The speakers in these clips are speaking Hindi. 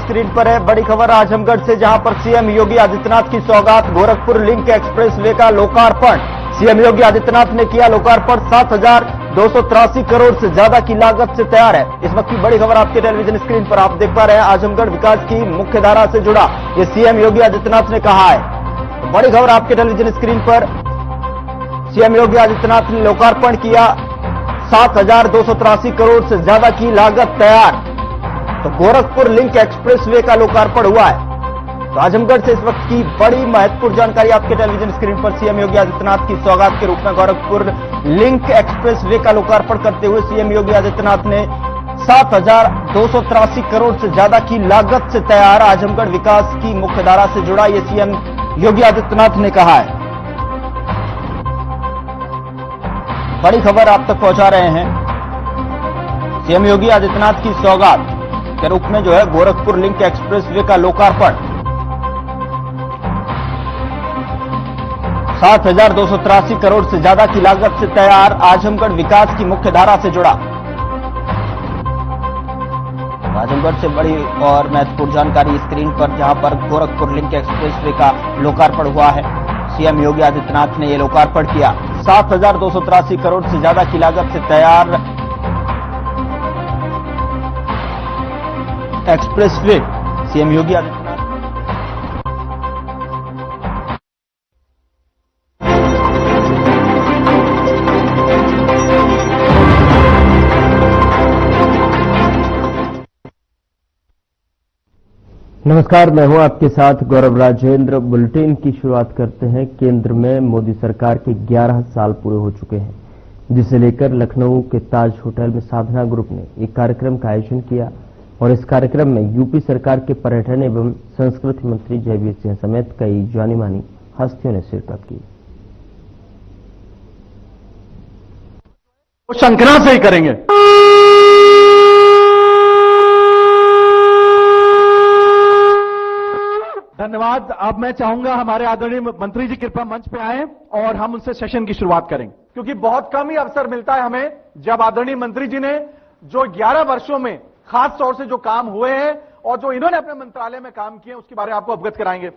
स्क्रीन पर है। बड़ी खबर आजमगढ़ से, जहां पर सीएम योगी आदित्यनाथ की सौगात, गोरखपुर लिंक एक्सप्रेसवे का लोकार्पण। सीएम योगी आदित्यनाथ ने किया लोकार्पण। 7,283 करोड़ से ज्यादा की लागत से तैयार है। इस वक्त की बड़ी खबर आपके टेलीविजन स्क्रीन पर आप देख पा रहे हैं। आजमगढ़ विकास की मुख्य धारा से जुड़ा ये सीएम योगी आदित्यनाथ ने कहा है। तो बड़ी खबर आपके टेलीविजन स्क्रीन पर, सीएम योगी आदित्यनाथ ने लोकार्पण किया। 7,283 करोड़ से ज्यादा की लागत तैयार। तो गोरखपुर लिंक एक्सप्रेसवे का लोकार्पण हुआ है। तो आजमगढ़ से इस वक्त की बड़ी महत्वपूर्ण जानकारी आपके टेलीविजन स्क्रीन पर। सीएम योगी आदित्यनाथ की सौगात के रूप में गोरखपुर लिंक एक्सप्रेसवे का लोकार्पण करते हुए सीएम योगी आदित्यनाथ ने 7,283 करोड़ से ज्यादा की लागत से तैयार आजमगढ़ विकास की मुख्यधारा से जुड़ा ये सीएम योगी आदित्यनाथ ने कहा है। बड़ी खबर आप तक पहुंचा रहे हैं। सीएम योगी आदित्यनाथ की सौगात के रूप में जो है गोरखपुर लिंक एक्सप्रेसवे का लोकार्पण। 7,283 करोड़ से ज्यादा की लागत से तैयार आजमगढ़ विकास की मुख्यधारा से जुड़ा। आजमगढ़ से बड़ी और महत्वपूर्ण जानकारी स्क्रीन पर, जहां पर गोरखपुर लिंक एक्सप्रेसवे का लोकार्पण हुआ है। सीएम योगी आदित्यनाथ ने यह लोकार्पण किया। 7,283 करोड़ से ज्यादा की लागत से तैयार एक्सप्रेसवे सीएम योगी आदित्यनाथ। नमस्कार, मैं हूं आपके साथ गौरव राजेंद्र। बुलेटिन की शुरुआत करते हैं। केंद्र में मोदी सरकार के 11 साल पूरे हो चुके हैं, जिसे लेकर लखनऊ के ताज होटल में साधना ग्रुप ने एक कार्यक्रम का आयोजन किया और इस कार्यक्रम में यूपी सरकार के पर्यटन एवं संस्कृति मंत्री जयवीर सिंह समेत कई जानी मानी हस्तियों ने शिरकत की। वो शंखना से ही करेंगे। धन्यवाद। अब मैं चाहूंगा हमारे आदरणीय मंत्री जी कृपया मंच पे आए और हम उनसे सेशन की शुरुआत करें, क्योंकि बहुत कम ही अवसर मिलता है हमें जब आदरणीय मंत्री जी ने जो 11 वर्षों में खास तौर से जो काम हुए हैं और जो इन्होंने अपने मंत्रालय में काम किए उसके बारे में आपको अवगत कराएंगे।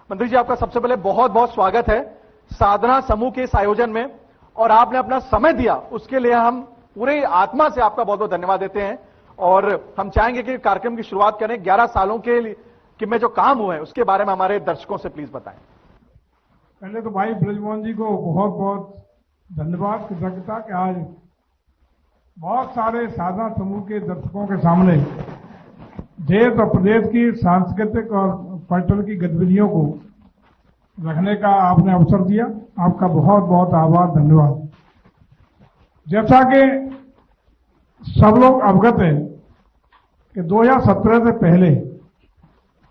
मंत्री जी, आपका सबसे पहले बहुत बहुत स्वागत है साधना समूह के इस आयोजन में, और आपने अपना समय दिया उसके लिए हम पूरे आत्मा से आपका बहुत बहुत धन्यवाद देते हैं। और हम चाहेंगे कि कार्यक्रम की शुरुआत करें। 11 सालों के लिए कि में जो काम हुए हैं उसके बारे में हमारे दर्शकों से प्लीज बताएं। पहले तो भाई ब्रजमोहन जी को बहुत बहुत धन्यवाद, कृतज्ञता कि आज बहुत सारे साधना समूह के दर्शकों के सामने देश और प्रदेश की सांस्कृतिक और पर्यटन की गतिविधियों को रखने का आपने अवसर दिया। आपका बहुत बहुत आभार, धन्यवाद। जैसा कि सब लोग अवगत हैं कि 2017 से पहले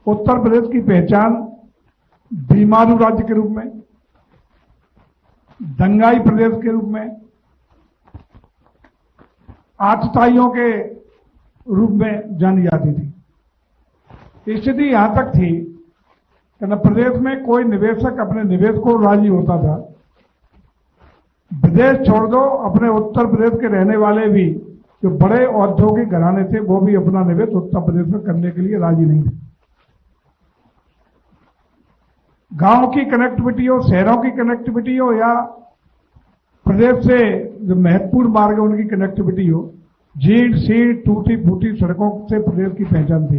उत्तर प्रदेश की पहचान बीमारू राज्य के रूप में, दंगाई प्रदेश के रूप में, आतताइयों के रूप में जानी जाती थी। स्थिति यहां तक थी कि न प्रदेश में कोई निवेशक अपने निवेश को राजी होता था। विदेश छोड़ दो, अपने उत्तर प्रदेश के रहने वाले भी जो बड़े औद्योगिक घराने थे वो भी अपना निवेश उत्तर प्रदेश में करने के लिए राजी नहीं थे। गांव की कनेक्टिविटी हो, शहरों की कनेक्टिविटी हो, या प्रदेश से जो महत्वपूर्ण मार्ग है उनकी कनेक्टिविटी हो, झील सील टूटी फूटी सड़कों से प्रदेश की पहचान थी।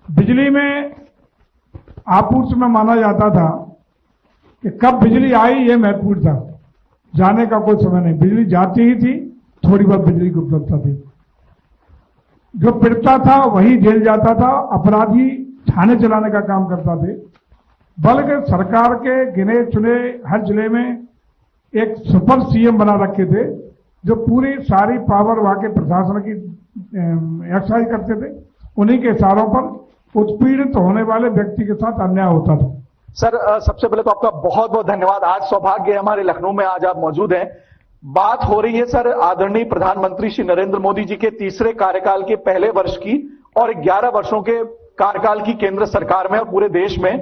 बिजली में आपूर्ति में माना जाता था कि कब बिजली आई ये महत्वपूर्ण था, जाने का कोई समय नहीं। बिजली जाती ही थी, थोड़ी बहुत बिजली की उपलब्धता थी। जो पीड़ता था वही जेल जाता था, अपराधी थाने चलाने का काम करता थे। बल्कि सरकार के गिने चुने हर जिले में एक सुपर सीएम बना रखे थे जो पूरी सारी पावर वहां के प्रशासन की एक्सरसाइज करते थे। उन्हीं के इशारों पर उत्पीड़ित होने वाले व्यक्ति के साथ अन्याय होता था। सर, सबसे पहले तो आपका बहुत बहुत धन्यवाद। आज सौभाग्य है हमारे लखनऊ में आज आप मौजूद हैं। बात हो रही है सर आदरणीय प्रधानमंत्री श्री नरेंद्र मोदी जी के तीसरे कार्यकाल के पहले वर्ष की और 11 वर्षों के कार्यकाल की केंद्र सरकार में और पूरे देश में।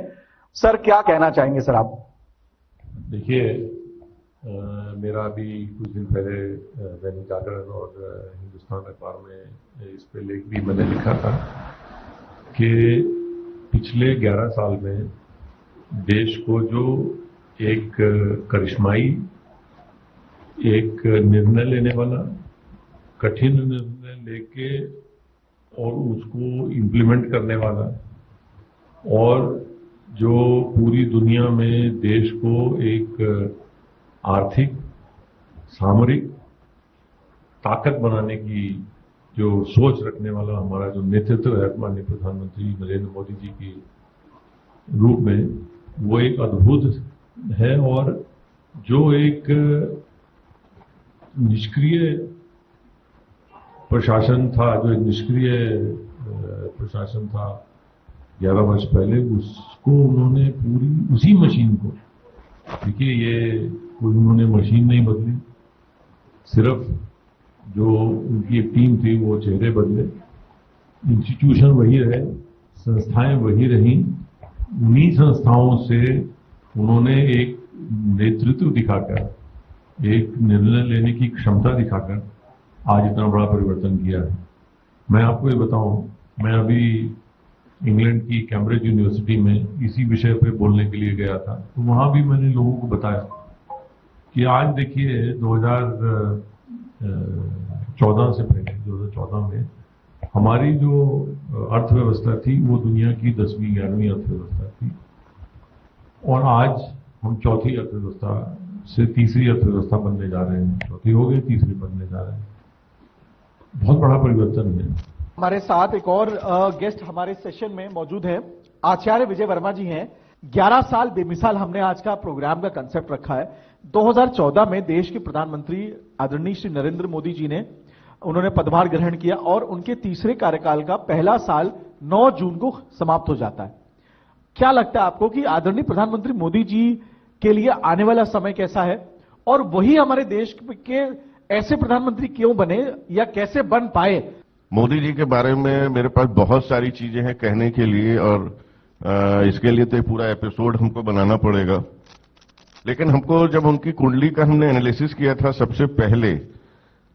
सर, क्या कहना चाहेंगे सर आप? देखिए, मेरा अभी कुछ दिन पहले दैनिक जागरण और हिंदुस्तान अखबार में इस पे लेख भी मैंने लिखा था कि पिछले 11 साल में देश को जो एक करिश्माई, एक निर्णय लेने वाला, कठिन निर्णय लेके और उसको इम्प्लीमेंट करने वाला, और जो पूरी दुनिया में देश को एक आर्थिक, सामरिक ताकत बनाने की जो सोच रखने वाला हमारा जो नेतृत्व है माननीय प्रधानमंत्री नरेंद्र मोदी जी के रूप में, वो एक अद्भुत है। और जो एक निष्क्रिय प्रशासन था, जो एक निष्क्रिय प्रशासन था 11 वर्ष पहले, उसको उन्होंने पूरी उसी मशीन को, देखिए ये कोई उन्होंने मशीन नहीं बदली, सिर्फ जो उनकी एक टीम थी वो चेहरे बदले, इंस्टीट्यूशन वही रहे, संस्थाएं वही रहीं। उन्हीं संस्थाओं से उन्होंने एक नेतृत्व दिखाकर, एक निर्णय लेने की क्षमता दिखाकर आज इतना बड़ा परिवर्तन किया है। मैं आपको ये बताऊं, मैं अभी इंग्लैंड की कैम्ब्रिज यूनिवर्सिटी में इसी विषय पे बोलने के लिए गया था, तो वहां भी मैंने लोगों को बताया कि आज देखिए 2014 से पहले, 2014 में हमारी जो अर्थव्यवस्था थी वो दुनिया की 10वीं 11वीं अर्थव्यवस्था थी, और आज हम चौथी अर्थव्यवस्था से तीसरी अर्थव्यवस्था बनने जा रहे हैं। चौथी हो गई, तीसरी बनने जा रहे हैं। बहुत बड़ा परिवर्तन है। हमारे साथ एक और गेस्ट हमारे सेशन में मौजूद हैं, आचार्य विजय वर्मा जी हैं। 11 साल बेमिसाल हमने आज का प्रोग्राम का कंसेप्ट रखा है। 2014 में देश के प्रधानमंत्री आदरणीय श्री नरेंद्र मोदी जी ने उन्होंने पदभार ग्रहण किया और उनके तीसरे कार्यकाल का पहला साल 9 जून को समाप्त हो जाता है। क्या लगता है आपको कि आदरणीय प्रधानमंत्री मोदी जी के लिए आने वाला समय कैसा है, और वही हमारे देश के ऐसे प्रधानमंत्री क्यों बने या कैसे बन पाए? मोदी जी के बारे में मेरे पास बहुत सारी चीजें हैं कहने के लिए, और इसके लिए तो एक पूरा एपिसोड हमको बनाना पड़ेगा। लेकिन हमको जब उनकी कुंडली का हमने एनालिसिस किया था सबसे पहले,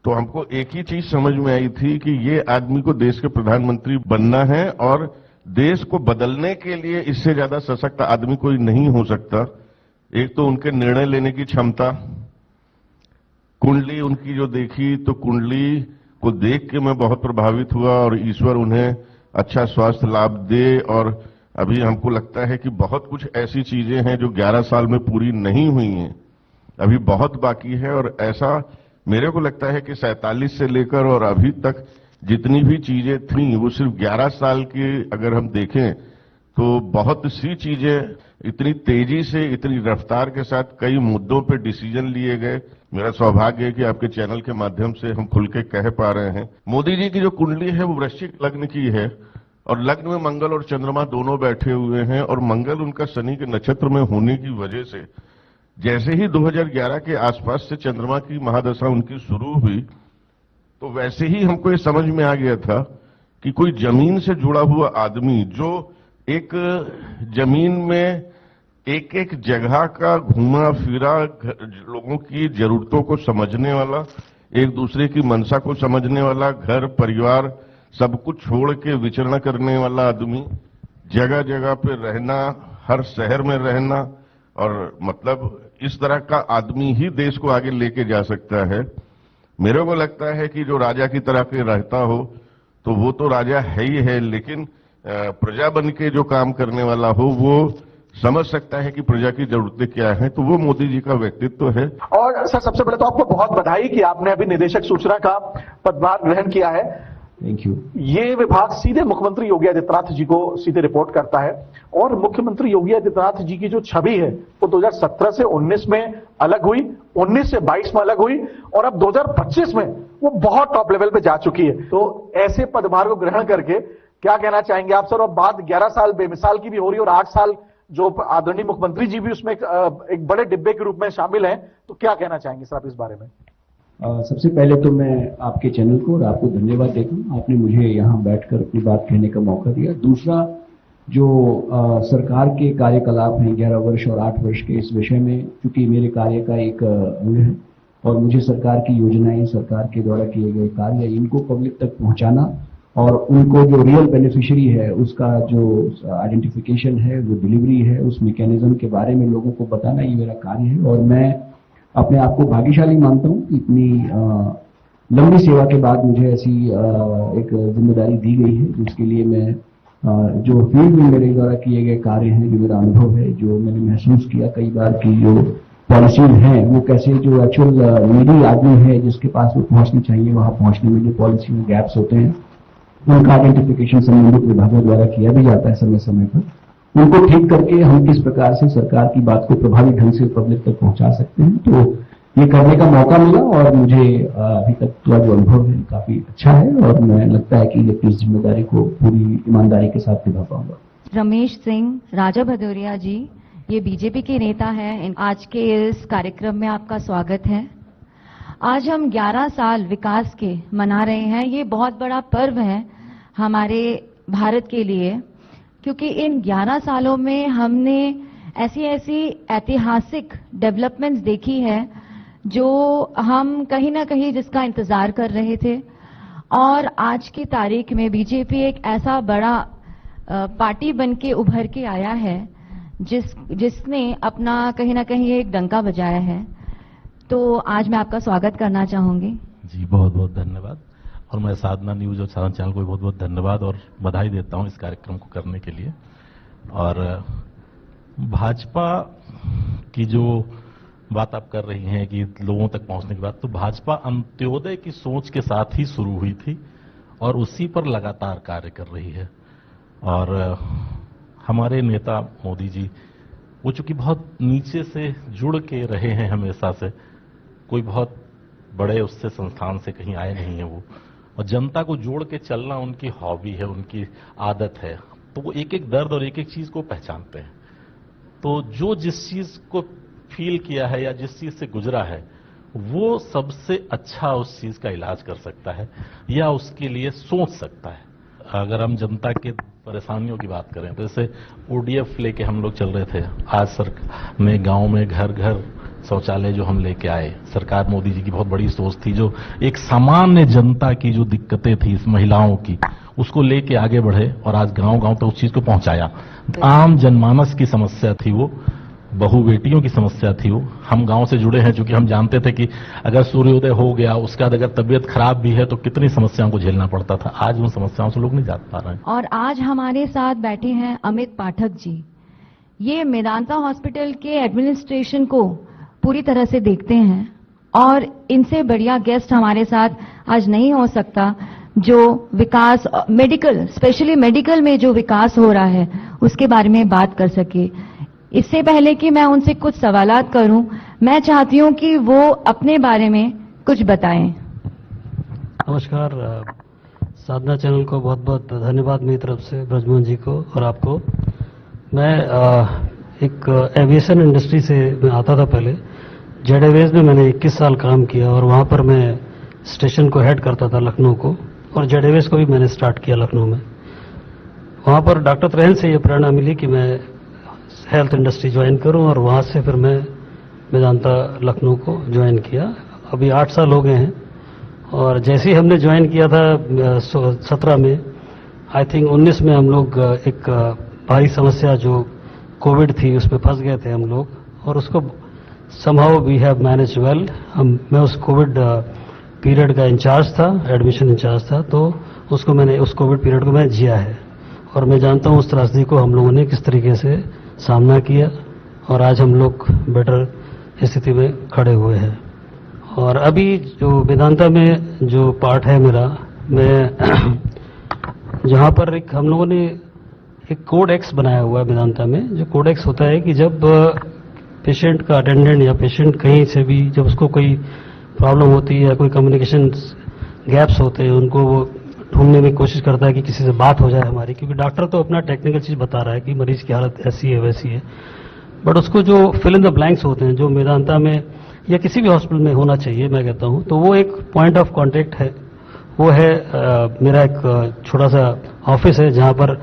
तो हमको एक ही चीज समझ में आई थी कि ये आदमी को देश के प्रधानमंत्री बनना है, और देश को बदलने के लिए इससे ज्यादा सशक्त आदमी कोई नहीं हो सकता। एक तो उनके निर्णय लेने की क्षमता, कुंडली उनकी जो देखी, तो कुंडली को देख के मैं बहुत प्रभावित हुआ, और ईश्वर उन्हें अच्छा स्वास्थ्य लाभ दे। और अभी हमको लगता है कि बहुत कुछ ऐसी चीजें हैं जो 11 साल में पूरी नहीं हुई हैं, अभी बहुत बाकी है। और ऐसा मेरे को लगता है कि 47 से लेकर और अभी तक जितनी भी चीजें थी वो सिर्फ 11 साल की अगर हम देखें तो बहुत सी चीजें इतनी तेजी से, इतनी रफ्तार के साथ कई मुद्दों पे डिसीजन लिए गए। मेरा सौभाग्य है कि आपके चैनल के माध्यम से हम खुल के कह पा रहे हैं। मोदी जी की जो कुंडली है वो वृश्चिक लग्न की है, और लग्न में मंगल और चंद्रमा दोनों बैठे हुए हैं, और मंगल उनका शनि के नक्षत्र में होने की वजह से जैसे ही 2011 के आसपास से चंद्रमा की महादशा उनकी शुरू हुई, तो वैसे ही हमको ये समझ में आ गया था कि कोई जमीन से जुड़ा हुआ आदमी, जो एक जमीन में एक एक जगह का घूमा फिरा, लोगों की जरूरतों को समझने वाला, एक दूसरे की मनसा को समझने वाला, घर परिवार सब कुछ छोड़ के विचरण करने वाला आदमी, जगह जगह पे रहना, हर शहर में रहना, और मतलब इस तरह का आदमी ही देश को आगे लेके जा सकता है। मेरे को लगता है कि जो राजा की तरह के रहता हो तो वो तो राजा है ही है, लेकिन प्रजा बन के जो काम करने वाला हो वो समझ सकता है कि प्रजा की जरूरतें क्या हैं, तो वो मोदी जी का व्यक्तित्व है। और सर, सबसे पहले तो आपको बहुत बधाई कि आपने अभी निदेशक सूचना का पदभार ग्रहण किया है। Thank you. ये विभाग सीधे मुख्यमंत्री योगी आदित्यनाथ जी को सीधे रिपोर्ट करता है, और मुख्यमंत्री योगी आदित्यनाथ जी की जो छवि है वो 2017 से 19 में अलग हुई, 19 से 22 में अलग हुई, और अब 2025 में वो बहुत टॉप लेवल पे जा चुकी है। तो ऐसे पदभार को ग्रहण करके क्या कहना चाहेंगे आप सर? और बात 11 साल बेमिसाल की भी हो रही है, और 8 साल जो आदरणीय मुख्यमंत्री जी भी उसमें एक बड़े डिब्बे के रूप में शामिल हैं, तो क्या कहना चाहेंगे सर आप इस बारे में? सबसे पहले तो मैं आपके चैनल को और आपको धन्यवाद देता हूं, आपने मुझे यहाँ बैठकर अपनी बात कहने का मौका दिया। दूसरा, जो सरकार के कार्यकलाप हैं 11 वर्ष और 8 वर्ष के, इस विषय में चूंकि मेरे कार्य का एक अंग है, और मुझे सरकार की योजनाएं, सरकार के द्वारा किए गए कार्य, इनको पब्लिक तक पहुंचाना और उनको जो रियल बेनिफिशियरी है उसका जो आइडेंटिफिकेशन है, वो डिलीवरी है, उस मैकेनिज्म के बारे में लोगों को बताना ये मेरा कार्य है। और मैं अपने आप को भाग्यशाली मानता हूँ कि इतनी लंबी सेवा के बाद मुझे ऐसी एक जिम्मेदारी दी गई है, जिसके लिए मैं जो फील्ड में मेरे द्वारा किए गए कार्य हैं, जो मेरा अनुभव है, जो मैंने महसूस किया कई बार की जो पॉलिसीज हैं वो कैसे जो एक्चुअल नीडी आदमी है जिसके पास वो पहुंचनी चाहिए वहां पहुंचने में जो पॉलिसी में गैप्स होते हैं उनका आइडेंटिफिकेशन संबंधित विभागों द्वारा किया भी जाता है समय समय पर। उनको ठीक करके हम किस प्रकार से सरकार की बात को प्रभावी ढंग से पब्लिक तक पहुंचा सकते हैं, तो ये करने का मौका मिला और मुझे अभी तक का जो अनुभव है काफी अच्छा है और मैं लगता है कि इस जिम्मेदारी को पूरी ईमानदारी के साथ निभा पाऊंगा। रमेश सिंह, राजा भदौरिया जी, ये बीजेपी के नेता हैं। आज के इस कार्यक्रम में आपका स्वागत है। आज हम 11 साल विकास के मना रहे हैं। ये बहुत बड़ा पर्व है हमारे भारत के लिए, क्योंकि इन 11 सालों में हमने ऐसी ऐतिहासिक डेवलपमेंट्स देखी है जो हम कहीं ना कहीं जिसका इंतजार कर रहे थे। और आज की तारीख में बीजेपी एक ऐसा बड़ा पार्टी बन के उभर के आया है जिसने अपना कहीं ना कहीं एक डंका बजाया है। तो आज मैं आपका स्वागत करना चाहूंगी। जी, बहुत बहुत धन्यवाद। और मैं साधना न्यूज और साधना चैनल को भी बहुत बहुत धन्यवाद और बधाई देता हूं इस कार्यक्रम को करने के लिए। और भाजपा की जो बात आप कर रही हैं कि लोगों तक पहुंचने की बात, तो भाजपा अंत्योदय की सोच के साथ ही शुरू हुई थी और उसी पर लगातार कार्य कर रही है। और हमारे नेता मोदी जी वो चूंकि बहुत नीचे से जुड़ के रहे हैं हमेशा से, कोई बहुत बड़े उससे संस्थान से कहीं आए नहीं है वो, और जनता को जोड़ के चलना उनकी हॉबी है, उनकी आदत है। तो वो एक एक दर्द और एक एक चीज को पहचानते हैं। तो जो जिस चीज को फील किया है या जिस चीज से गुजरा है वो सबसे अच्छा उस चीज का इलाज कर सकता है या उसके लिए सोच सकता है। अगर हम जनता के परेशानियों की बात करें तो जैसे ओडीएफ लेके हम लोग चल रहे थे, आज सरकार ने गांव में घर घर शौचालय जो हम लेके आए, सरकार मोदी जी की बहुत बड़ी सोच थी। जो एक सामान्य जनता की जो दिक्कतें थी इस महिलाओं की, उसको लेके आगे बढ़े और आज गांव गांव तक उस चीज को पहुंचाया। आम जनमानस की समस्या थी वो, बहु बेटियों की समस्या थी वो। हम गांव से जुड़े हैं क्योंकि हम जानते थे कि अगर सूर्योदय हो गया उसके बाद अगर तबीयत खराब भी है तो कितनी समस्याओं को झेलना पड़ता था। आज उन समस्याओं से लोग नहीं जा पा रहे हैं। और आज हमारे साथ बैठे हैं अमित पाठक जी। ये मेदांता हॉस्पिटल के एडमिनिस्ट्रेशन को पूरी तरह से देखते हैं और इनसे बढ़िया गेस्ट हमारे साथ आज नहीं हो सकता जो विकास, मेडिकल, स्पेशली मेडिकल में जो विकास हो रहा है उसके बारे में बात कर सके। इससे पहले कि मैं उनसे कुछ सवालात करूं, मैं चाहती हूं कि वो अपने बारे में कुछ बताएं। नमस्कार, साधना चैनल को बहुत बहुत धन्यवाद मेरी तरफ से, ब्रजमोहन जी को और आपको। मैं एक एविएशन इंडस्ट्री से मैं आता था पहले। जेड एयरवेज में मैंने 21 साल काम किया और वहां पर मैं स्टेशन को हेड करता था लखनऊ को, और जेड एयरवेज को भी मैंने स्टार्ट किया लखनऊ में। वहां पर डॉक्टर त्रेहन से ये प्रेरणा मिली कि मैं हेल्थ इंडस्ट्री ज्वाइन करूं और वहां से फिर मैं मेदांता लखनऊ को ज्वाइन किया। अभी 8 साल हो गए हैं और जैसे ही हमने ज्वाइन किया था 17 में, आई थिंक 19 में हम लोग एक भारी समस्या जो कोविड थी उसमें फंस गए थे हम लोग, और उसको somehow we have manage well. मैं उस कोविड पीरियड का इंचार्ज था, एडमिशन इंचार्ज था, तो उसको मैंने उस कोविड पीरियड को मैं जिया है और मैं जानता हूं उस त्रासदी को हम लोगों ने किस तरीके से सामना किया और आज हम लोग बेटर स्थिति में खड़े हुए हैं। और अभी जो वेदांता में जो पार्ट है मेरा, मैं जहां पर एक हम लोगों ने एक कोड एक्स बनाया हुआ है वेदांता में। जो कोड एक्स होता है कि जब पेशेंट का अटेंडेंट या पेशेंट कहीं से भी जब उसको कोई प्रॉब्लम होती है या कोई कम्युनिकेशन गैप्स होते हैं, उनको वो ढूंढने में कोशिश करता है कि किसी से बात हो जाए हमारी, क्योंकि डॉक्टर तो अपना टेक्निकल चीज बता रहा है कि मरीज की हालत ऐसी है वैसी है, बट उसको जो फिल इन द ब्लैंक्स होते हैं जो मेदांता में या किसी भी हॉस्पिटल में होना चाहिए मैं कहता हूं, तो वो एक पॉइंट ऑफ कांटेक्ट है। वो है मेरा एक छोटा सा ऑफिस है जहां पर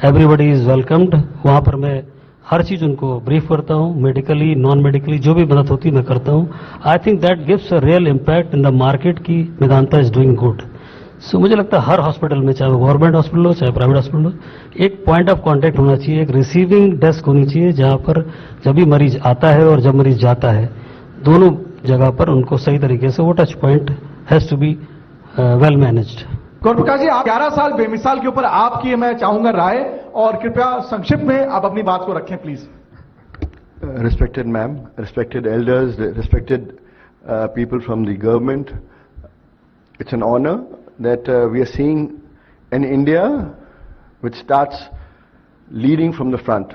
एवरीबडी इज वेलकम्ड। वहां पर मैं हर चीज उनको ब्रीफ करता हूं, मेडिकली नॉन मेडिकली जो भी मदद होती है मैं करता हूं। I think that gives a real impact in the market की मेदांता इज डूइंग गुड। सो मुझे लगता है हर हॉस्पिटल में, चाहे वो गवर्नमेंट हॉस्पिटल हो चाहे प्राइवेट हॉस्पिटल हो, एक पॉइंट ऑफ कांटेक्ट होना चाहिए, एक रिसीविंग डेस्क होनी चाहिए, जहां पर जब भी मरीज आता है और जब मरीज जाता है, दोनों जगह पर उनको सही तरीके से वो touch point has to be well managed. Gaur Prakash ji, आप 11 साल बेमिसाल के ऊपर आपकी मैं चाहूंगा राय, और कृपया संक्षिप्त में आप अपनी बात को रखें please. Respected ma'am, respected elders, respected people from the government, it's an honor that we are seeing an India which starts leading from the front.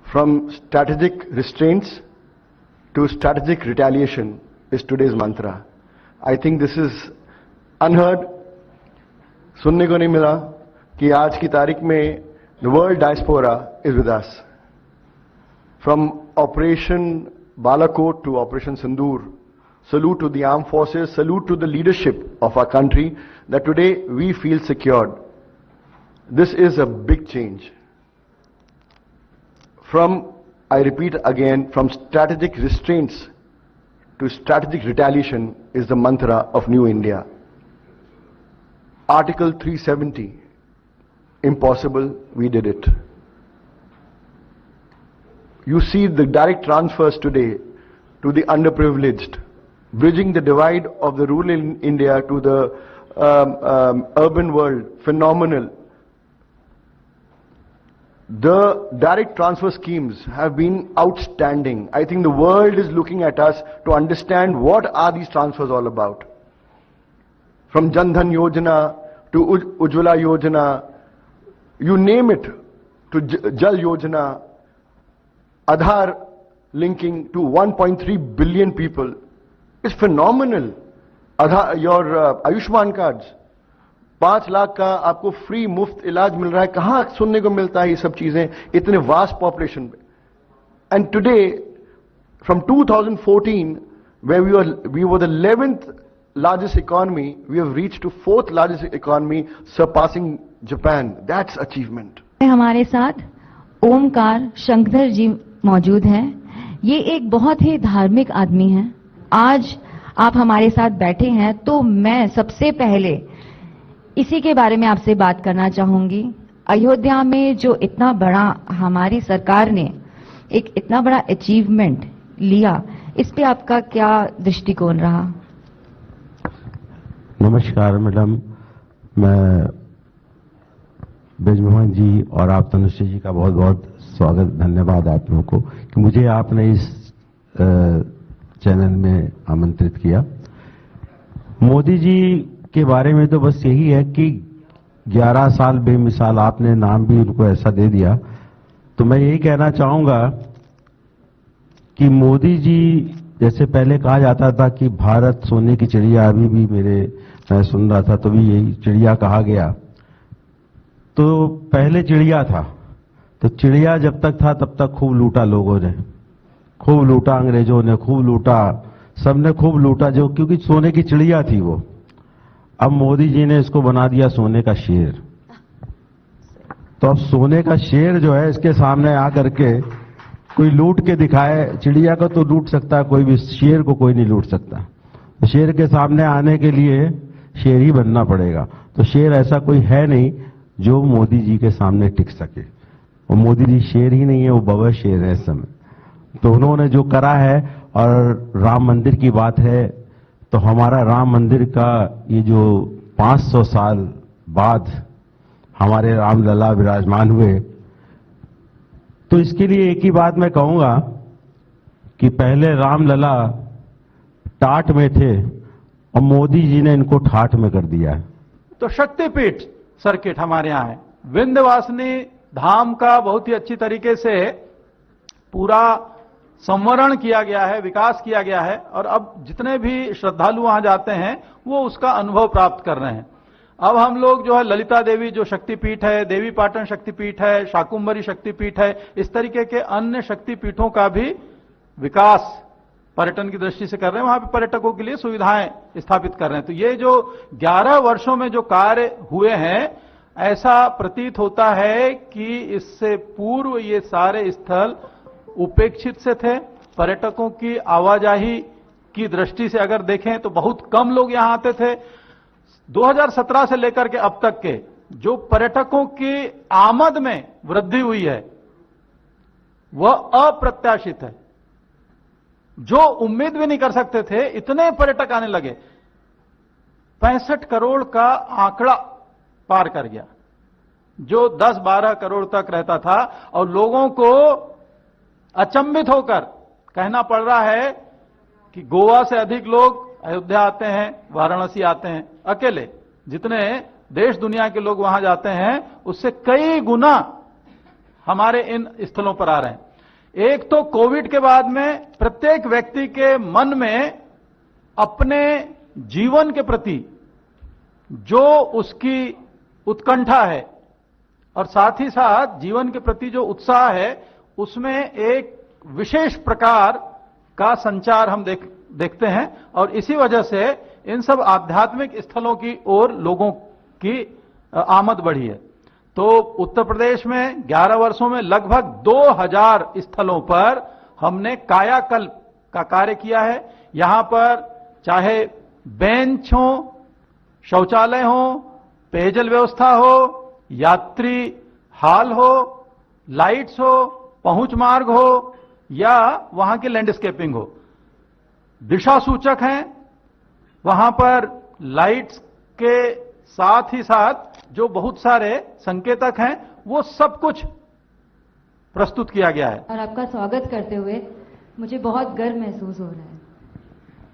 From strategic restraints to strategic retaliation is today's mantra. I think this is unheard. सुनने को नहीं मिला कि आज की तारीख में the world diaspora is with us. From Operation Balakot to Operation Sindoor, salute to the armed forces, salute to the leadership of our country that today we feel secured. This is a big change. From, I repeat again, from strategic restraints to strategic retaliation is the mantra of New India. Article 370, impossible, we did it. You see the direct transfers today to the underprivileged, bridging the divide of the rural India to the urban world, phenomenal. The direct transfer schemes have been outstanding. I think the world is looking at us to understand what are these transfers all about. From Jan Dhan Yojana to Ujjwala Yojana, you name it, to Jal Yojana, Aadhaar linking to 1.3 billion people is phenomenal. Your Ayushman cards, 5 lakh का आपको फ्री मुफ्त इलाज मिल रहा है. कहां सुनने को मिलता है ये सब चीजें इतने वास्ट पॉपुलेशन में? And today from 2014 where we were the 11th largest economy, we have reached to 4th largest economy, surpassing Japan. That's achievement. हमारे साथ ओमकार शंकरधर जी मौजूद हैं। ये एक बहुत ही धार्मिक आदमी हैं। आज आप हमारे साथ बैठे हैं तो मैं सबसे पहले इसी के बारे में आपसे बात करना चाहूंगी। अयोध्या में जो इतना बड़ा हमारी सरकार ने एक इतना बड़ा अचीवमेंट लिया, इस पे आपका क्या दृष्टिकोण रहा? नमस्कार मैडम, मैं ब्रजमोहन जी और आप तनुश्री जी का बहुत बहुत स्वागत, धन्यवाद आप लोगों को कि मुझे आपने इस चैनल में आमंत्रित किया। मोदी जी के बारे में तो बस यही है कि 11 साल बेमिसाल, आपने नाम भी उनको ऐसा दे दिया, तो मैं यही कहना चाहूंगा कि मोदी जी, जैसे पहले कहा जाता था कि भारत सोने की चिड़िया, अभी भी मैं सुन रहा था तो भी यही चिड़िया कहा गया। तो पहले चिड़िया था, तो चिड़िया जब तक था तब तक खूब लूटा, लोगों ने खूब लूटा, अंग्रेजों ने खूब लूटा, सबने खूब लूटा, जो क्योंकि सोने की चिड़िया थी वो। अब मोदी जी ने इसको बना दिया सोने का शेर। तो अब सोने का शेर जो है, इसके सामने आकर के कोई लूट के दिखाए, चिड़िया को तो लूट सकता है कोई भी, शेर को कोई नहीं लूट सकता। तो शेर के सामने आने के लिए शेर ही बनना पड़ेगा। तो शेर ऐसा कोई है नहीं जो मोदी जी के सामने टिक सके। और मोदी जी शेर ही नहीं है, वो बबर शेर है इस समय। तो उन्होंने जो करा है, और राम मंदिर की बात है, तो हमारा राम मंदिर का ये जो 500 साल बाद हमारे रामलला विराजमान हुए, तो इसके लिए एक ही बात मैं कहूंगा कि पहले रामलला टाट में थे और मोदी जी ने इनको ठाठ में कर दिया है। तो शक्तिपीठ सर्किट हमारे यहाँ है, विंध्यवासिनी धाम का बहुत ही अच्छी तरीके से पूरा संवरण किया गया है, विकास किया गया है, और अब जितने भी श्रद्धालु वहां जाते हैं वो उसका अनुभव प्राप्त कर रहे हैं। अब हम लोग जो है ललिता देवी जो शक्तिपीठ है, देवी पाटन शक्तिपीठ है, शाकुंभरी शक्तिपीठ है, इस तरीके के अन्य शक्तिपीठों का भी विकास पर्यटन की दृष्टि से कर रहे हैं, वहां पे पर्यटकों के लिए सुविधाएं स्थापित कर रहे हैं। तो ये जो 11 वर्षों में जो कार्य हुए हैं, ऐसा प्रतीत होता है कि इससे पूर्व ये सारे स्थल उपेक्षित से थे। पर्यटकों की आवाजाही की दृष्टि से अगर देखें तो बहुत कम लोग यहां आते थे। 2017 से लेकर के अब तक के जो पर्यटकों की आमद में वृद्धि हुई है वह अप्रत्याशित है। जो उम्मीद भी नहीं कर सकते थे, इतने पर्यटक आने लगे। 65 करोड़ का आंकड़ा पार कर गया, जो 10-12 करोड़ तक रहता था। और लोगों को अचंभित होकर कहना पड़ रहा है कि गोवा से अधिक लोग अयोध्या आते हैं, वाराणसी आते हैं। अकेले जितने देश दुनिया के लोग वहां जाते हैं, उससे कई गुना हमारे इन स्थलों पर आ रहे हैं। एक तो कोविड के बाद में प्रत्येक व्यक्ति के मन में अपने जीवन के प्रति जो उसकी उत्कंठा है और साथ ही साथ जीवन के प्रति जो उत्साह है, उसमें एक विशेष प्रकार का संचार हम देखते हैं। और इसी वजह से इन सब आध्यात्मिक स्थलों की ओर लोगों की आमद बढ़ी है। तो उत्तर प्रदेश में 11 वर्षों में लगभग 2000 स्थलों पर हमने कायाकल्प का कार्य किया है। यहां पर चाहे बेंच हो, शौचालय हो, पेयजल व्यवस्था हो, यात्री हाल हो, लाइट्स हो, पहुंच मार्ग हो या वहां की लैंडस्केपिंग हो, दिशा सूचक हैं। वहां पर लाइट्स के साथ ही साथ जो बहुत सारे संकेतक हैं, वो सब कुछ प्रस्तुत किया गया है। और आपका स्वागत करते हुए मुझे बहुत गर्व महसूस हो रहा है।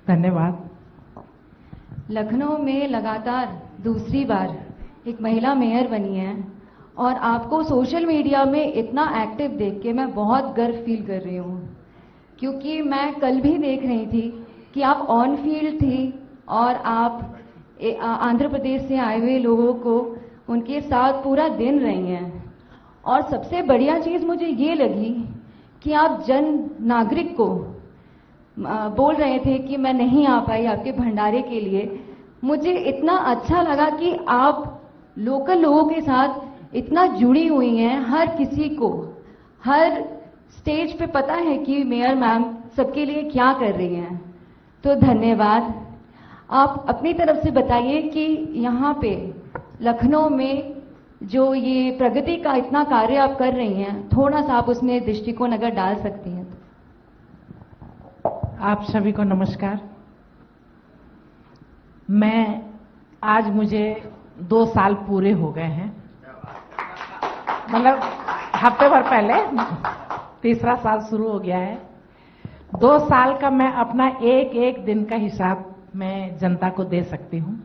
धन्यवाद। लखनऊ में लगातार दूसरी बार एक महिला मेयर बनी है और आपको सोशल मीडिया में इतना एक्टिव देख के मैं बहुत गर्व फील कर रही हूँ, क्योंकि मैं कल भी देख रही थी कि आप ऑन फील्ड थी और आप आंध्र प्रदेश से आए हुए लोगों को उनके साथ पूरा दिन रही हैं। और सबसे बढ़िया चीज़ मुझे ये लगी कि आप जन नागरिक को बोल रहे थे कि मैं नहीं आ पाई आपके भंडारे के लिए। मुझे इतना अच्छा लगा कि आप लोकल लोगों के साथ इतना जुड़ी हुई हैं। हर किसी को हर स्टेज पे पता है कि मेयर मैम सबके लिए क्या कर रही हैं। तो धन्यवाद। आप अपनी तरफ से बताइए कि यहाँ पे लखनऊ में जो ये प्रगति का इतना कार्य आप कर रही हैं, थोड़ा सा आप उसमें दृष्टिकोण अगर डाल सकती हैं। आप सभी को नमस्कार। आज मुझे 2 साल पूरे हो गए हैं, मतलब हफ्ते भर पहले 3रा साल शुरू हो गया है। 2 साल का मैं अपना एक एक दिन का हिसाब मैं जनता को दे सकती हूँ।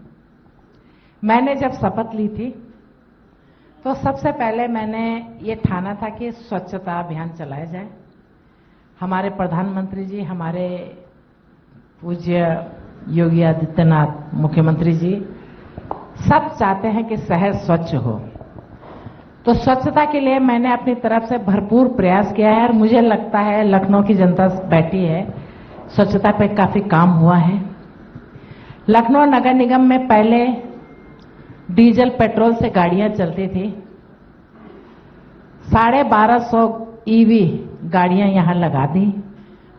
मैंने जब शपथ ली थी तो सबसे पहले मैंने ये ठाना था कि स्वच्छता अभियान चलाया जाए। हमारे प्रधानमंत्री जी, हमारे पूज्य योगी आदित्यनाथ मुख्यमंत्री जी सब चाहते हैं कि शहर स्वच्छ हो, तो स्वच्छता के लिए मैंने अपनी तरफ से भरपूर प्रयास किया है। और मुझे लगता है लखनऊ की जनता बैठी है, स्वच्छता पे काफी काम हुआ है। लखनऊ नगर निगम में पहले डीजल पेट्रोल से गाड़ियां चलती थी, 1250 ईवी गाड़ियां यहां लगा दी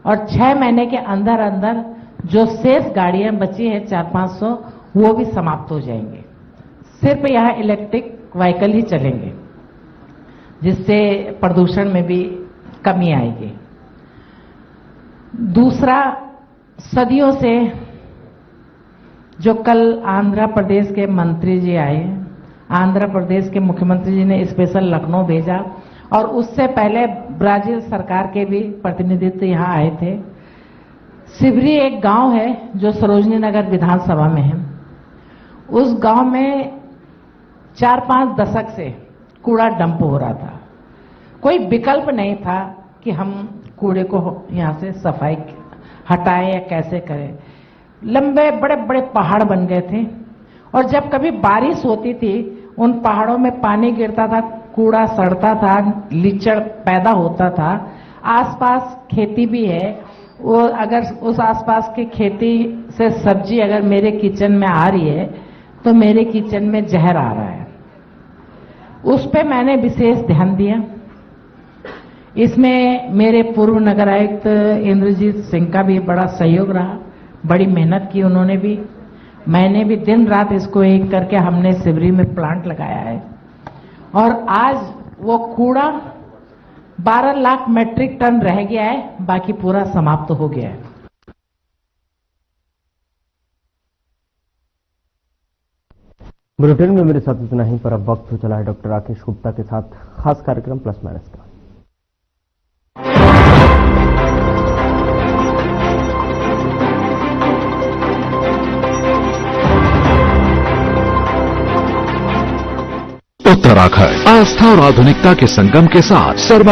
और 6 महीने के अंदर अंदर जो शेष गाड़ियां बची है 400-500 वो भी समाप्त हो जाएंगे। सिर्फ यहां इलेक्ट्रिक व्हीकल ही चलेंगे, जिससे प्रदूषण में भी कमी आएगी। दूसरा, सदियों से जो कल आंध्र प्रदेश के मंत्री जी आए, आंध्र प्रदेश के मुख्यमंत्री जी ने स्पेशल लखनऊ भेजा और उससे पहले ब्राजील सरकार के भी प्रतिनिधित्व यहाँ आए थे। सिवरी एक गांव है जो सरोजनी नगर विधानसभा में है। उस गांव में 4-5 दशक से कूड़ा डंप हो रहा था। कोई विकल्प नहीं था कि हम कूड़े को यहाँ से सफाई हटाएं या कैसे करें। लंबे बड़े बड़े पहाड़ बन गए थे और जब कभी बारिश होती थी उन पहाड़ों में पानी गिरता था, कूड़ा सड़ता था, लीचड़ पैदा होता था। आसपास खेती भी है, वो अगर उस आसपास की खेती से सब्जी अगर मेरे किचन में आ रही है तो मेरे किचन में जहर आ रहा है। उस पे मैंने विशेष ध्यान दिया। इसमें मेरे पूर्व नगर आयुक्त इंद्रजीत सिंह का भी बड़ा सहयोग रहा, बड़ी मेहनत की उन्होंने भी। मैंने भी दिन रात इसको एक करके हमने सिवरी में प्लांट लगाया है और आज वो कूड़ा 12 लाख मेट्रिक टन रह गया है, बाकी पूरा समाप्त हो गया है। बुलेटिन में मेरे साथ इतना ही, पर अब वक्त हो चला है डॉक्टर राकेश गुप्ता के साथ खास कार्यक्रम प्लस माइनस का। उत्तराखंड आस्था और आधुनिकता के संगम के साथ सर्वा